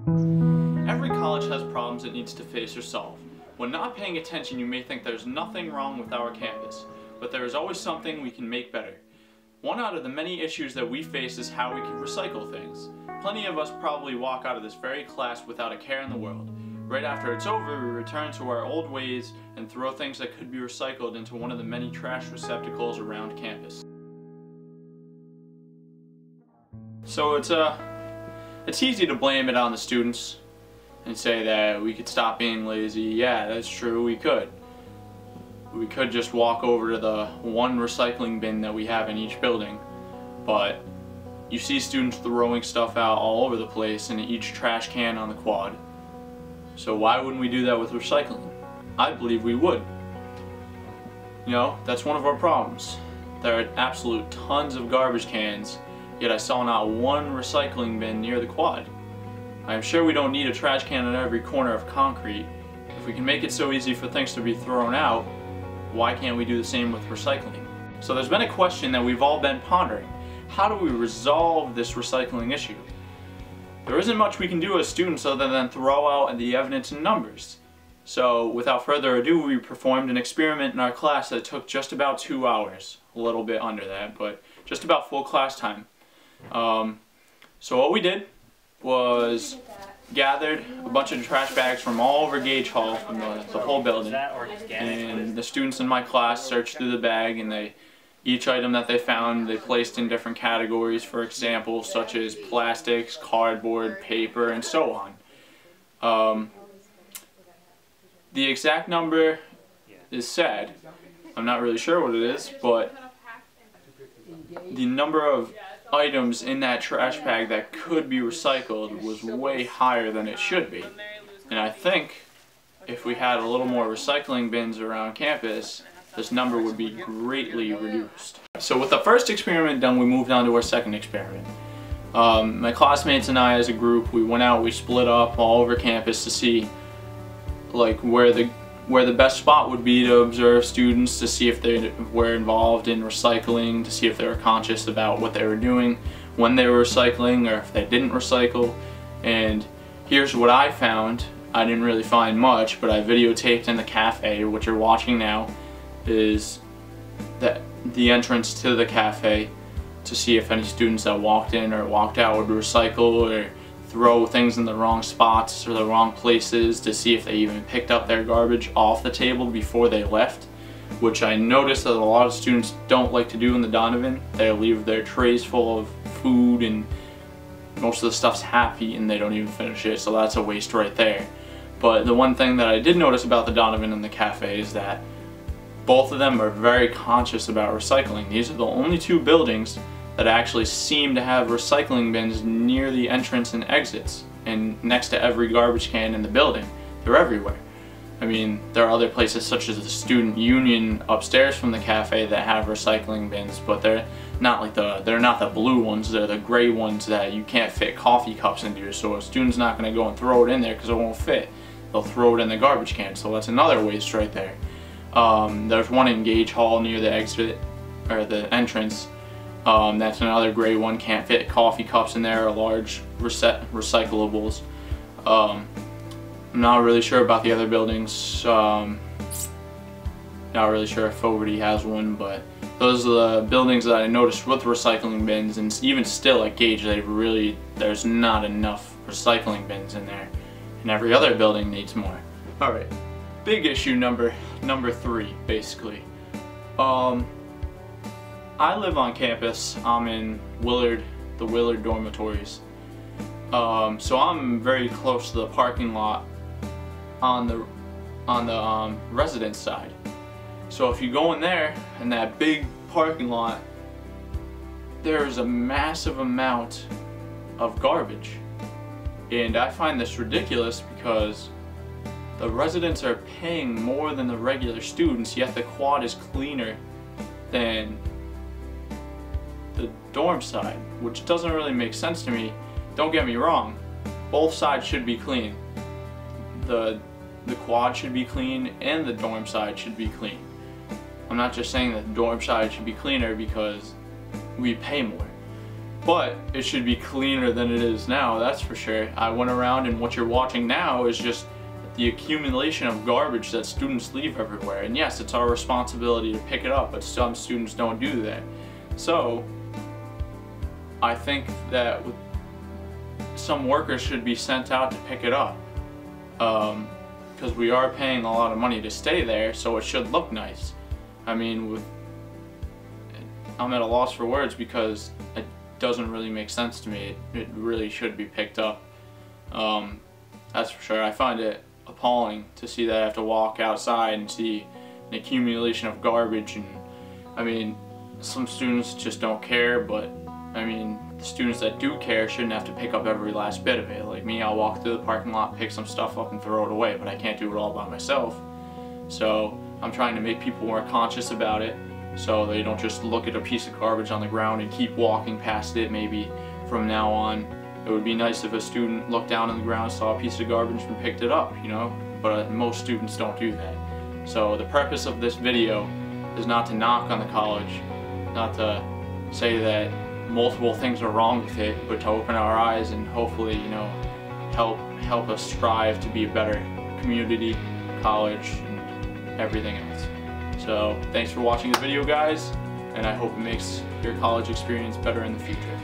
Every college has problems it needs to face or solve. When not paying attention, you may think there's nothing wrong with our campus, but there is always something we can make better. One out of the many issues that we face is how we can recycle things. Plenty of us probably walk out of this very class without a care in the world. Right after it's over, we return to our old ways and throw things that could be recycled into one of the many trash receptacles around campus. So it's easy to blame it on the students and say that we could stop being lazy. Yeah, that's true, we could. We could just walk over to the one recycling bin that we have in each building, but you see students throwing stuff out all over the place in each trash can on the quad. So why wouldn't we do that with recycling? I believe we would. You know, that's one of our problems. There are absolute tons of garbage cans, yet I saw not one recycling bin near the quad. I am sure we don't need a trash can on every corner of concrete. If we can make it so easy for things to be thrown out, why can't we do the same with recycling? So there's been a question that we've all been pondering. How do we resolve this recycling issue? There isn't much we can do as students other than throw out the evidence in numbers. So without further ado, we performed an experiment in our class that took just about 2 hours. A little bit under that, but just about full class time. So what we did was gathered a bunch of trash bags from all over Gage Hall, from the whole building, and the students in my class searched through the bag, and each item that they found they placed in different categories, for example, such as plastics, cardboard, paper, and so on. The exact number is said. I'm not really sure what it is, but the number of items in that trash bag that could be recycled was way higher than it should be. And I think if we had a little more recycling bins around campus, this number would be greatly reduced. So with the first experiment done, we moved on to our second experiment. My classmates and I as a group, we went out, we split up all over campus to see like where the best spot would be to observe students, to see if they were involved in recycling, to see if they were conscious about what they were doing when they were recycling, or if they didn't recycle. And here's what I found. I didn't really find much, but I videotaped in the cafe. What you're watching now is the entrance to the cafe, to see if any students that walked in or walked out would recycle or throw things in the wrong spots or the wrong places, to see if they even picked up their garbage off the table before they left, which I noticed that a lot of students don't like to do in the Donovan. They leave their trays full of food and most of the stuff's happy and they don't even finish it, so that's a waste right there. But the one thing that I did notice about the Donovan and the cafe is that both of them are very conscious about recycling. These are the only two buildings that actually seem to have recycling bins near the entrance and exits and next to every garbage can in the building. They're everywhere. I mean, there are other places such as the student union upstairs from the cafe that have recycling bins, but they're not the blue ones, they're the gray ones that you can't fit coffee cups into, so a student's not going to go and throw it in there because it won't fit. They'll throw it in the garbage can, so that's another waste right there. There's one in Gage Hall near the exit, or the entrance. That's another gray one, can't fit coffee cups in there or large recyclables. I'm not really sure about the other buildings. Not really sure if Fogarty has one, but those are the buildings that I noticed with recycling bins, and even still at Gage, there's not enough recycling bins in there, and every other building needs more. Alright, big issue number 3, basically. I live on campus. I'm in Willard, the Willard dormitories. So I'm very close to the parking lot on the residence side. So if you go in there, in that big parking lot, there's a massive amount of garbage. And I find this ridiculous because the residents are paying more than the regular students, yet the quad is cleaner than the dorm side, which doesn't really make sense to me. Don't get me wrong, both sides should be clean. The quad should be clean and the dorm side should be clean. I'm not just saying that the dorm side should be cleaner because we pay more. but it should be cleaner than it is now, that's for sure. I went around, and what you're watching now is just the accumulation of garbage that students leave everywhere. And yes, it's our responsibility to pick it up, but some students don't do that. So I think that some workers should be sent out to pick it up, because we are paying a lot of money to stay there, so it should look nice. I mean, I'm at a loss for words because it doesn't really make sense to me. It really should be picked up. That's for sure. I find it appalling to see that I have to walk outside and see an accumulation of garbage. And I mean, some students just don't care, but I mean, the students that do care shouldn't have to pick up every last bit of it. Like me, I'll walk through the parking lot, pick some stuff up and throw it away, but I can't do it all by myself. So I'm trying to make people more conscious about it, so they don't just look at a piece of garbage on the ground and keep walking past it. Maybe from now on, it would be nice if a student looked down on the ground, saw a piece of garbage and picked it up, you know? But most students don't do that. So the purpose of this video is not to knock on the college, not to say that multiple things are wrong with it, but to open our eyes and hopefully, you know, help us strive to be a better community, college, and everything else. So thanks for watching the video, guys, and I hope it makes your college experience better in the future.